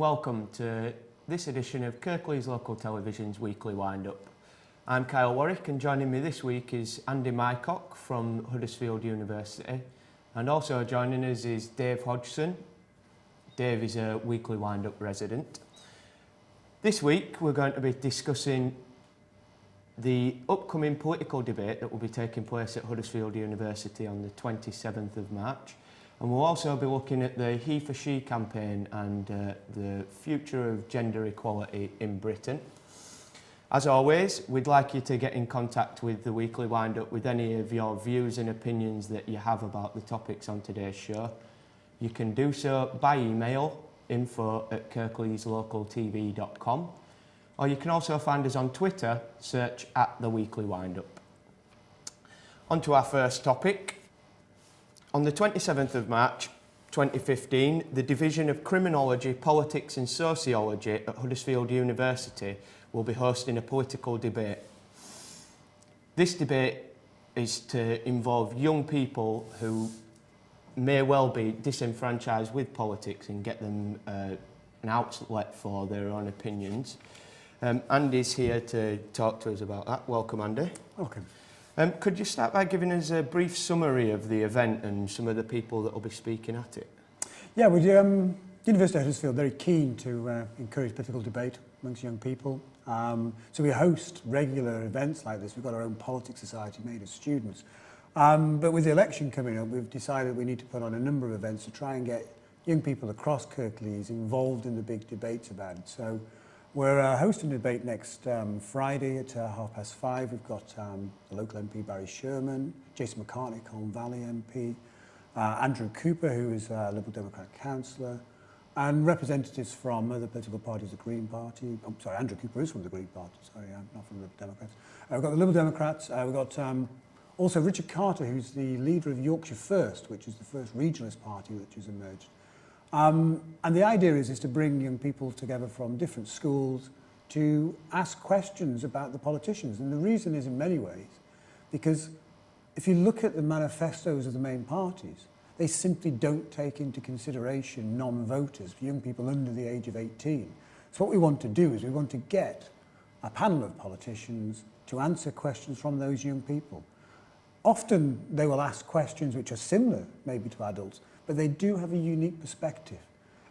welcome to this edition of Kirklees Local Television's Weekly Wind-Up. I'm Kyle Warwick, and joining me this week is Andy Mycock from Huddersfield University, and also joining us is Dave Hodgson. Dave is a Weekly Wind-Up resident. This week we're going to be discussing the upcoming political debate that will be taking place at Huddersfield University on the 27th of March. And we'll also be looking at the HeforShe campaign and the future of gender equality in Britain. As always, we'd like you to get in contact with the Weekly Wind-Up with any of your views and opinions that you have about the topics on today's show. You can do so by email, info@kirkleeslocaltv.com, or you can also find us on Twitter, search @The Weekly Wind-Up. On to our first topic. On the 27th of March 2015, the Division of Criminology, Politics and Sociology at Huddersfield University will be hosting a political debate. This debate is to involve young people who may well be disenfranchised with politics and get them an outlet for their own opinions. Andy's here to talk to us about that. Welcome, Andy. Welcome. Could you start by giving us a brief summary of the event and some of the people that will be speaking at it? Yeah, University of Huddersfield very keen to encourage political debate amongst young people. So we host regular events like this. We've got our own politics society made of students. But with the election coming up, we've decided we need to put on a number of events to try and get young people across Kirklees involved in the big debates about it. So we're hosting a debate next Friday at 5:30. We've got the local MP Barry Sherman, Jason McCartney, Colne Valley MP, Andrew Cooper, who is a Liberal Democrat councillor, and representatives from other political parties, the Green Party. Oh, sorry, Andrew Cooper is from the Green Party, sorry, not from the Liberal Democrats. We've got the Liberal Democrats, we've got also Richard Carter, who's the leader of Yorkshire First, which is the first regionalist party which has emerged. And the idea is to bring young people together from different schools to ask questions about the politicians. And the reason is in many ways because if you look at the manifestos of the main parties, they simply don't take into consideration non-voters, young people under the age of 18. So what we want to do is we want to get a panel of politicians to answer questions from those young people. Often they will ask questions which are similar maybe to adults, but they do have a unique perspective.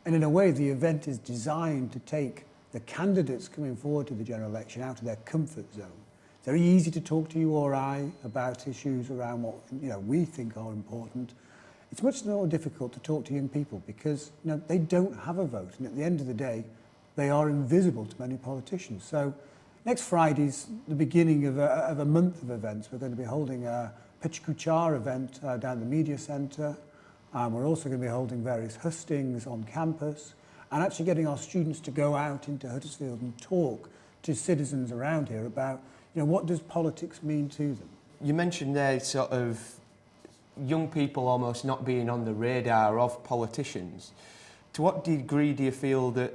And in a way, the event is designed to take the candidates coming forward to the general election out of their comfort zone. It's very easy to talk to you or I about issues around what we think are important. It's much more difficult to talk to young people because they don't have a vote, and at the end of the day, they are invisible to many politicians. So next Friday's the beginning of a month of events. We're going to be holding a Pitch-Kuchar event down the media centre. We're also going to be holding various hustings on campus and actually getting our students to go out into Huddersfield and talk to citizens around here about, what does politics mean to them? You mentioned there sort of young people almost not being on the radar of politicians. To what degree do you feel that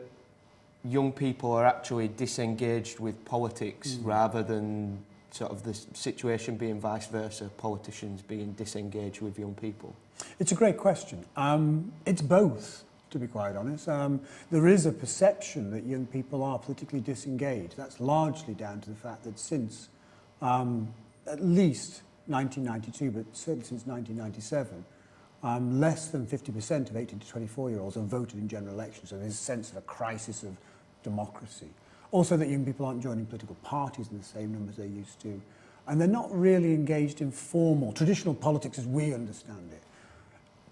young people are actually disengaged with politics rather than sort of the situation being vice versa, politicians being disengaged with young people? It's a great question. It's both, to be quite honest. There is a perception that young people are politically disengaged. That's largely down to the fact that since at least 1992, but certainly since 1997, less than 50% of 18 to 24-year-olds have voted in general elections. So there's a sense of a crisis of democracy. Also that young people aren't joining political parties in the same numbers they used to. And they're not really engaged in formal, traditional politics as we understand it.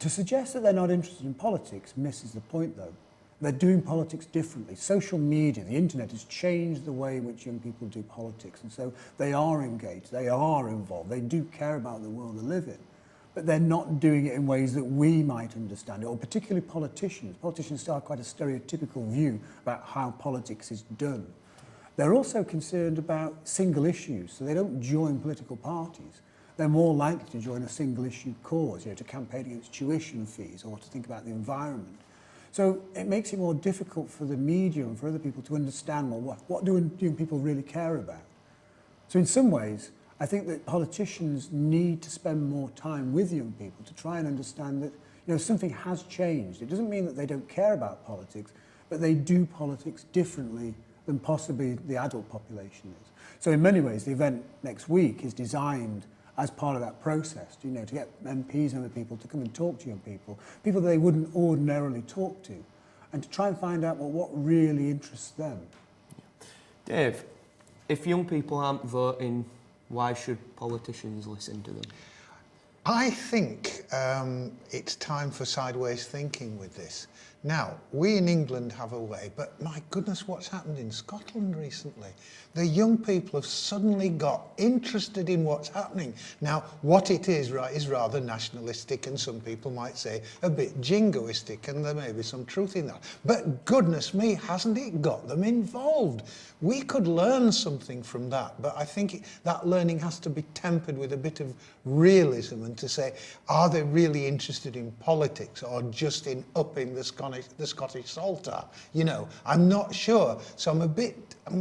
To suggest that they're not interested in politics misses the point, though. They're doing politics differently. Social media, the internet has changed the way in which young people do politics. And so they are engaged, they are involved, they do care about the world they live in. But they're not doing it in ways that we might understand it, or particularly politicians. Politicians still have quite a stereotypical view about how politics is done. They're also concerned about single issues, so they don't join political parties. They're more likely to join a single issue cause, to campaign against tuition fees or to think about the environment. So it makes it more difficult for the media and for other people to understand, well, what do young people really care about? So in some ways, I think that politicians need to spend more time with young people to try and understand that something has changed. It doesn't mean that they don't care about politics, but they do politics differently than possibly the adult population is. So in many ways, the event next week is designed as part of that process, to get MPs and other people to come and talk to young people that they wouldn't ordinarily talk to, and to try and find out what really interests them. Dave, if young people aren't voting, why should politicians listen to them? I think it's time for sideways thinking with this. Now, we in England have a way, but my goodness, what's happened in Scotland recently? The young people have suddenly got interested in what's happening. Now, what it is, right, is rather nationalistic, and some people might say a bit jingoistic, and there may be some truth in that. But goodness me, hasn't it got them involved? We could learn something from that, but I think that learning has to be tempered with a bit of realism, and to say, are they really interested in politics or just in upping the Scottish Salter? I'm not sure. So I'm a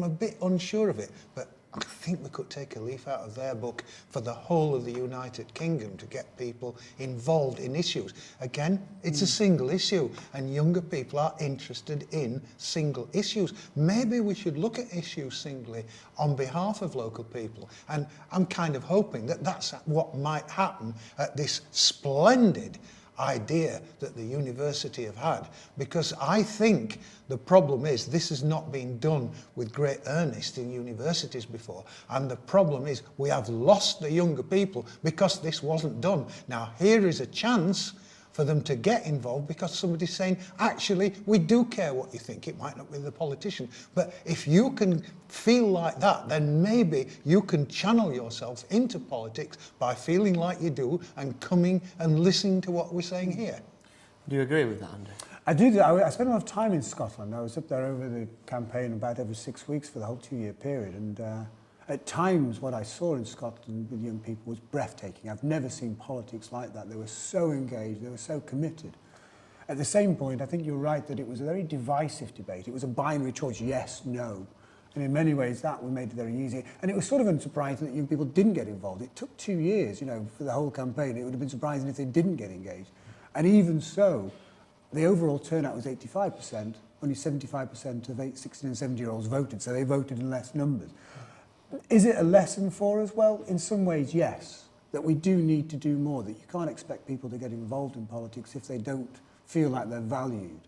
bit unsure of it, but I think we could take a leaf out of their book for the whole of the United Kingdom to get people involved in issues. Again, it's a single issue, and younger people are interested in single issues. Maybe we should look at issues singly on behalf of local people, and I'm kind of hoping that that's what might happen at this splendid idea that the university have had, because I think the problem is this has not been done with great earnest in universities before, and the problem is we have lost the younger people because this wasn't done. Now here is a chance for them to get involved, because somebody's saying, actually, we do care what you think. It might not be the politician, but if you can feel like that, then maybe you can channel yourself into politics by feeling like you do and coming and listening to what we're saying here. Do you agree with that, Andy? I do. I spent a lot of time in Scotland. I was up there over the campaign about every 6 weeks for the whole 2-year period, and at times what I saw in Scotland with young people was breathtaking. I've never seen politics like that. They were so engaged, they were so committed. At the same point, I think you're right that it was a very divisive debate. It was a binary choice, yes, no. And in many ways that made it very easy. And it was sort of unsurprising that young people didn't get involved. It took 2 years, for the whole campaign. It would have been surprising if they didn't get engaged. And even so, the overall turnout was 85%. Only 75% of 16 and 17-year-olds voted, so they voted in less numbers. Is it a lesson for us? Well, in some ways, yes, that we do need to do more, that you can't expect people to get involved in politics if they don't feel like they're valued.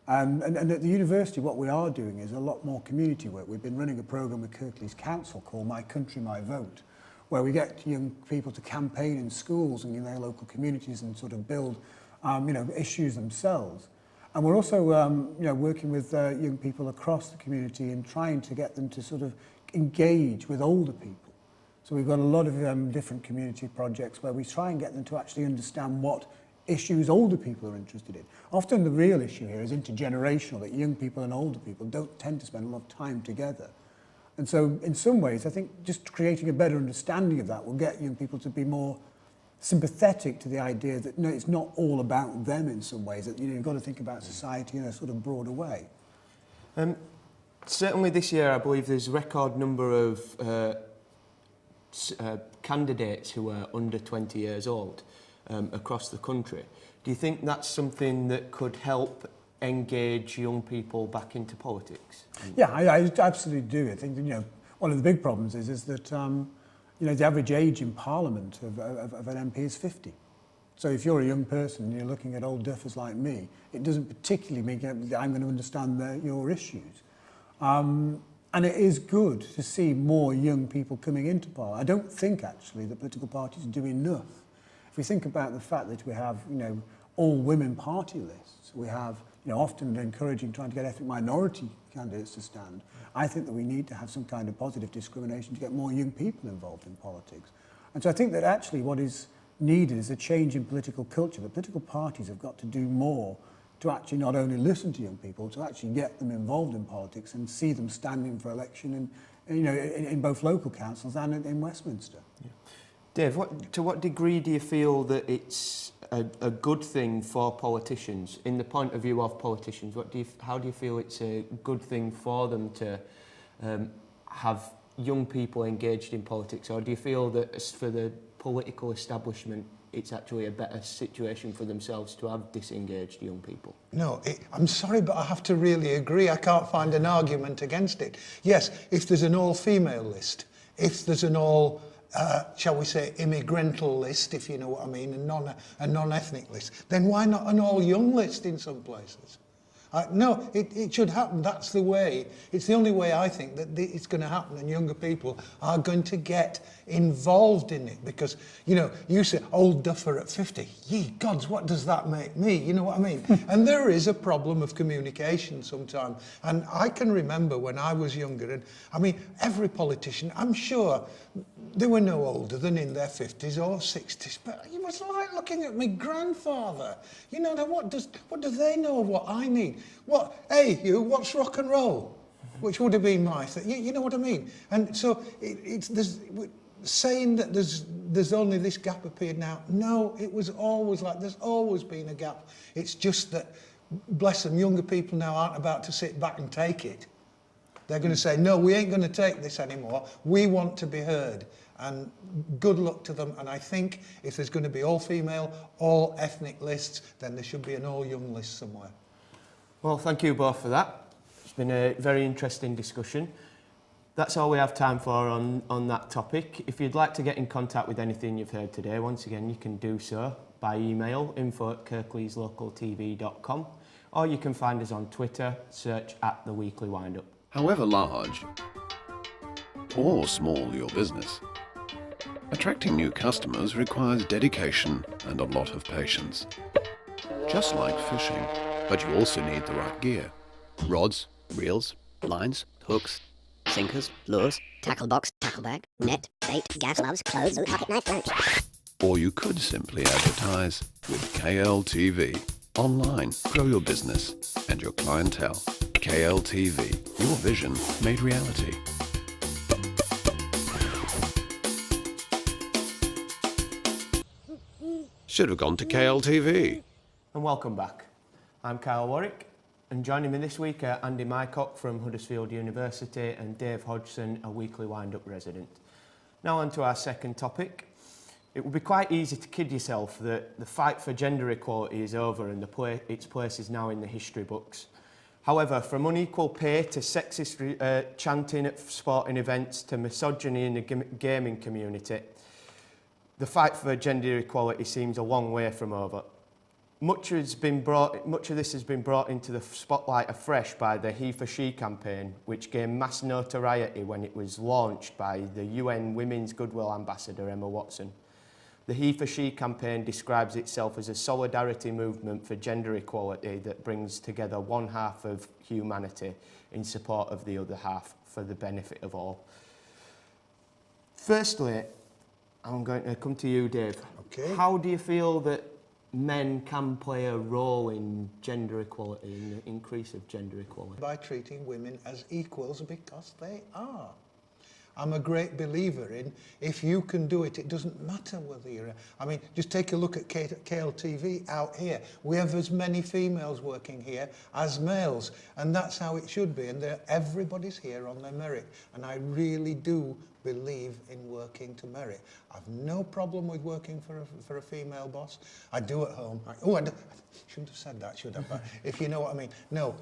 And at the university, what we are doing is a lot more community work. We've been running a programme with Kirklees Council called My Country, My Vote, where we get young people to campaign in schools and in their local communities and sort of build issues themselves. And we're also working with young people across the community and trying to get them to sort of engage with older people. So we've got a lot of different community projects where we try and get them to actually understand what issues older people are interested in. Often the real issue here is intergenerational, that young people and older people don't tend to spend a lot of time together. And so in some ways, I think just creating a better understanding of that will get young people to be more sympathetic to the idea that it's not all about them in some ways, that you've got to think about society in a sort of broader way. Certainly this year, I believe there's a record number of candidates who are under 20 years old across the country. Do you think that's something that could help engage young people back into politics? Yeah, I absolutely do. I think one of the big problems is that the average age in Parliament of an MP is 50. So if you're a young person and you're looking at old duffers like me, it doesn't particularly mean that I'm going to understand your issues. And it is good to see more young people coming into Parliament. I don't think, actually, that political parties do enough. If we think about the fact that we have, all-women party lists, we have, often encouraging, trying to get ethnic minority candidates to stand, I think that we need to have some kind of positive discrimination to get more young people involved in politics. And so I think that actually what is needed is a change in political culture. The political parties have got to do more to actually not only listen to young people, to actually get them involved in politics and see them standing for election in both local councils and in Westminster. Yeah. Dave, to what degree do you feel that it's a good thing for politicians, in the point of view of politicians? How do you feel it's a good thing for them to have young people engaged in politics, or do you feel that for the political establishment it's actually a better situation for themselves to have disengaged young people? No, I'm sorry, but I have to really agree. I can't find an argument against it. Yes, if there's an all-female list, if there's an all, shall we say, immigrantal list, if you know what I mean, a non-ethnic list, then why not an all-young list in some places? No, it should happen. That's the way. It's the only way I think that it's going to happen, and younger people are going to get involved in it. Because, you know, you say, old duffer at 50. Ye gods, what does that make me? You know what I mean? And there is a problem of communication sometimes. And I can remember when I was younger, and I mean, every politician, I'm sure they were no older than in their 50s or 60s, but it was like looking at my grandfather. You know, what do they know of what I need? What, hey, you, what's rock and roll? Which would have been my thing. You know what I mean? And so saying that there's only this gap appeared now. No, it was always like, there's always been a gap. It's just that, bless them, younger people now aren't about to sit back and take it. They're going to say, no, we ain't going to take this anymore. We want to be heard. And good luck to them. And I think if there's going to be all-female, all-ethnic lists, then there should be an all-young list somewhere. Well, thank you both for that. It's been a very interesting discussion. That's all we have time for on that topic. If you'd like to get in contact with anything you've heard today, once again, you can do so by email, info@kirkleeslocaltv.com, or you can find us on Twitter, search @The Weekly Windup. However large or small your business, attracting new customers requires dedication and a lot of patience. Just like fishing, but you also need the right gear. Rods, reels, lines, hooks, sinkers, lures, tackle box, tackle bag, net, bait, gas gloves, clothes, pocket knife, lamps. or you could simply advertise with KLTV. Online, grow your business and your clientele. KLTV, your vision made reality. Should have gone to KLTV. And welcome back. I'm Kyle Warwick, and joining me this week are Andy Mycock from Huddersfield University and Dave Hodgson, a Weekly Windup resident. Now on to our second topic. It would be quite easy to kid yourself that the fight for gender equality is over and its place is now in the history books. However, from unequal pay to sexist chanting at sporting events to misogyny in the gaming community, the fight for gender equality seems a long way from over. Much of this has been brought into the spotlight afresh by the HeforShe campaign, which gained mass notoriety when it was launched by the UN Women's Goodwill Ambassador Emma Watson. The HeforShe campaign describes itself as a solidarity movement for gender equality that brings together one half of humanity in support of the other half for the benefit of all. Firstly, I'm going to come to you, Dave. Okay. How do you feel that men can play a role in gender equality, in the increase of gender equality? By treating women as equals, because they are. I'm a great believer in, if you can do it, it doesn't matter whether you're... I mean, just take a look at KLTV out here. We have as many females working here as males, and that's how it should be. And everybody's here on their merit. And I really do believe in working to merit. I've no problem with working for a female boss. I do at home. I shouldn't have said that, should I? But if you know what I mean. No,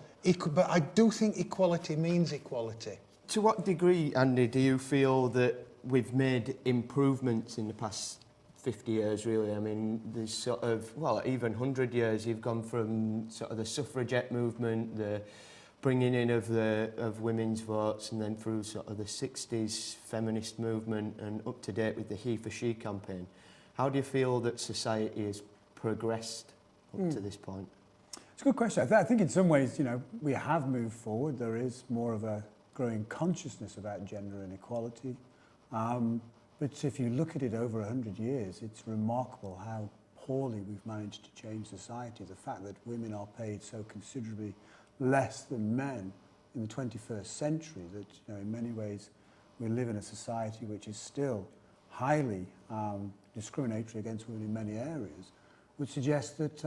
but I do think equality means equality. To what degree, Andy, do you feel that we've made improvements in the past 50 years, really? I mean, there's sort of, well, even 100 years, you've gone from sort of the suffragette movement, the bringing in of women's votes, and then through sort of the 60s feminist movement and up to date with the HeforShe campaign. How do you feel that society has progressed up to this point? It's a good question. I think in some ways, you know, we have moved forward. There is more of a growing consciousness about gender inequality. But if you look at it over 100 years, it's remarkable how poorly we've managed to change society. The fact that women are paid so considerably less than men in the 21st century, that, you know, in many ways we live in a society which is still highly discriminatory against women in many areas, would suggest that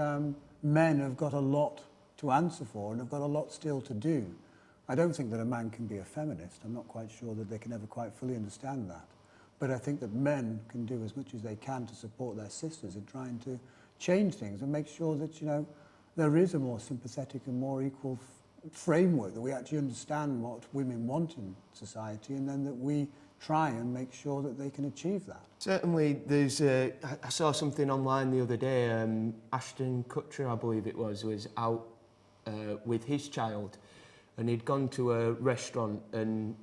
men have got a lot to answer for and have got a lot still to do. I don't think that a man can be a feminist. I'm not quite sure that they can ever quite fully understand that. But I think that men can do as much as they can to support their sisters in trying to change things and make sure that, you know, there is a more sympathetic and more equal framework, that we actually understand what women want in society, and then that we try and make sure that they can achieve that. Certainly, I saw something online the other day. Ashton Kutcher, I believe it was out with his child, and he'd gone to a restaurant and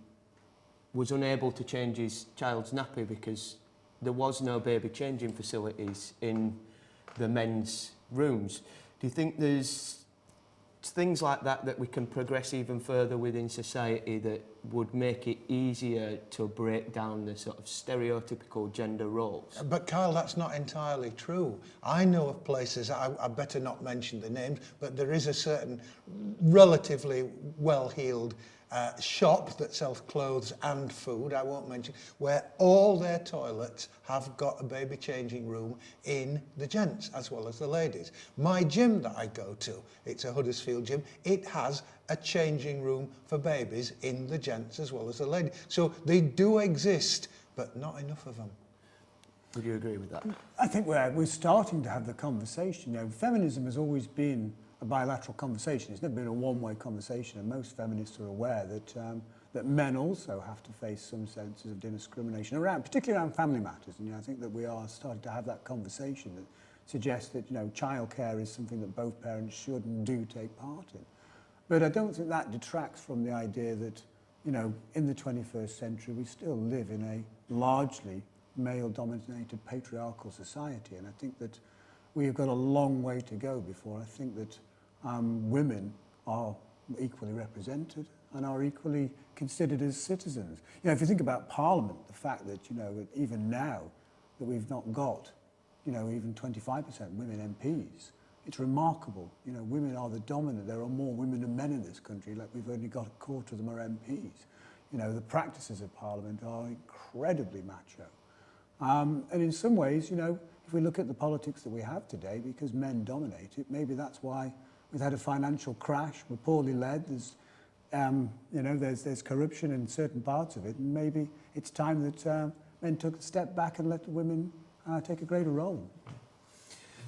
was unable to change his child's nappy because there was no baby changing facilities in the men's rooms. Do you think there's things like that we can progress even further within society that would make it easier to break down the sort of stereotypical gender roles? But Kyle, that's not entirely true. I know of places, I better not mention the names, but there is a certain relatively well-heeled shop that sells clothes and food, I won't mention, where all their toilets have got a baby changing room in the gents as well as the ladies. My gym that I go to, it's a Huddersfield gym, it has a changing room for babies in the gents as well as the ladies. So they do exist, but not enough of them. Would you agree with that? I think we're starting to have the conversation. You know, feminism has always been a bilateral conversation. It's never been a one-way conversation, and most feminists are aware that that men also have to face some senses of discrimination particularly around family matters. And you know, I think that we are starting to have that conversation that suggests that, you know, childcare is something that both parents should and do take part in. But I don't think that detracts from the idea that, you know, in the 21st century we still live in a largely male-dominated patriarchal society, and I think that we've got a long way to go before I think that women are equally represented and are equally considered as citizens. You know, if you think about Parliament, the fact that, you know, even now that we've not got, you know, even 25% women MPs, it's remarkable. You know, women are the dominant. There are more women than men in this country. Like, we've only got a quarter of them are MPs. You know, the practices of Parliament are incredibly macho. And in some ways, you know, if we look at the politics that we have today, because men dominate it, maybe that's why we've had a financial crash. We're poorly led. There's, you know, there's corruption in certain parts of it, and maybe it's time that men took a step back and let the women take a greater role.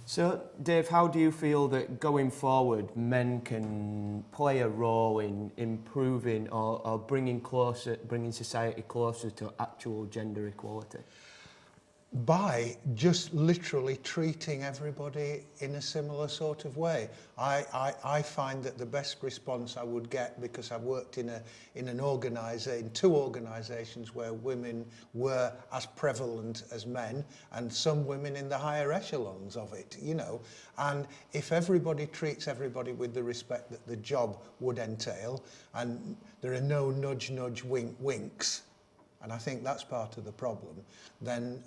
So, Dave, how do you feel that going forward men can play a role in improving or bringing society closer to actual gender equality? By just literally treating everybody in a similar sort of way. I find that the best response I would get, because I've worked in two organisations where women were as prevalent as men, and some women in the higher echelons of it, you know. And if everybody treats everybody with the respect that the job would entail, and there are no nudge, nudge, wink, winks, and I think that's part of the problem, then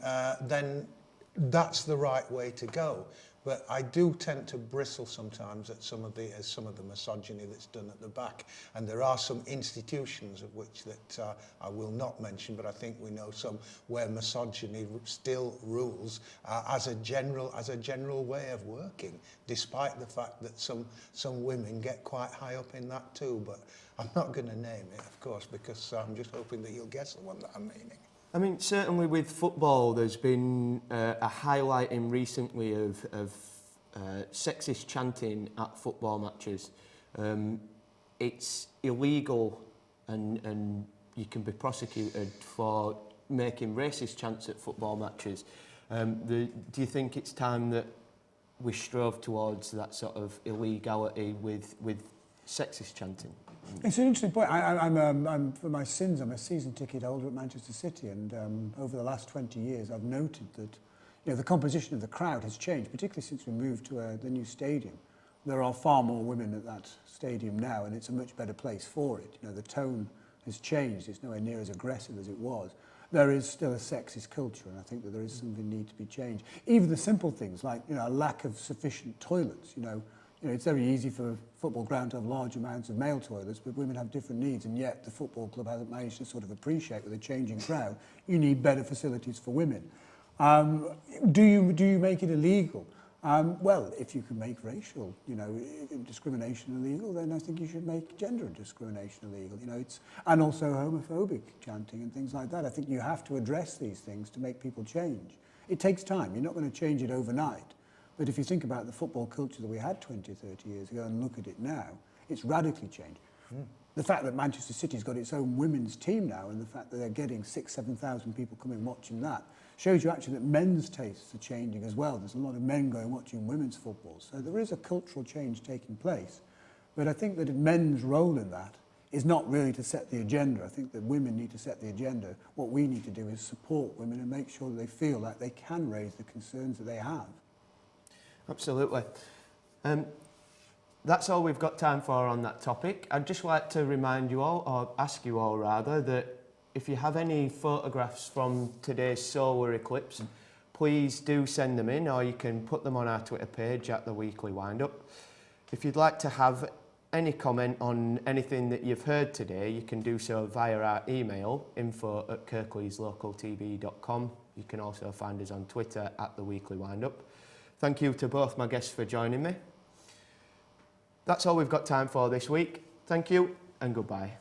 that's the right way to go. But I do tend to bristle sometimes at some of the misogyny that's done at the back, and there are some institutions of which that I will not mention, but I think we know some where misogyny still rules as a general way of working, despite the fact that some women get quite high up in that too. But I'm not going to name it, of course, because I'm just hoping that you'll guess the one that I'm meaning. I mean, certainly with football, there's been a highlighting recently of sexist chanting at football matches. It's illegal, and you can be prosecuted for making racist chants at football matches. Do you think it's time that we strove towards that sort of illegality with sexist chanting? It's an interesting point. I'm for my sins, I'm a season ticket holder at Manchester City, and over the last 20 years, I've noted that, you know, the composition of the crowd has changed, particularly since we moved to the new stadium. There are far more women at that stadium now, and it's a much better place for it. You know, the tone has changed. It's nowhere near as aggressive as it was. There is still a sexist culture, and I think that there is something need to be changed. Even the simple things like, you know, a lack of sufficient toilets. You know, it's very easy for a football ground to have large amounts of male toilets, but women have different needs, and yet the football club hasn't managed to sort of appreciate, with a changing crowd, you need better facilities for women. Do you make it illegal? Well, if you can make racial, discrimination illegal, then I think you should make gender discrimination illegal. And also homophobic chanting and things like that. I think you have to address these things to make people change. It takes time. You're not going to change it overnight. But if you think about the football culture that we had 20, 30 years ago and look at it now, it's radically changed. The fact that Manchester City's got its own women's team now, and the fact that they're getting 6,000, 7,000 people coming watching that, shows you actually that men's tastes are changing as well. There's a lot of men going watching women's football. So there is a cultural change taking place. But I think that men's role in that is not really to set the agenda. I think that women need to set the agenda. What we need to do is support women and make sure that they feel like they can raise the concerns that they have. Absolutely. That's all we've got time for on that topic. I'd just like to remind you all, or ask you all rather, that if you have any photographs from today's solar eclipse, please do send them in, or you can put them on our Twitter page at The Weekly Windup. If you'd like to have any comment on anything that you've heard today, you can do so via our email, info@kirkleeslocaltv.com. You can also find us on Twitter at The Weekly Windup. Thank you to both my guests for joining me. That's all we've got time for this week. Thank you and goodbye.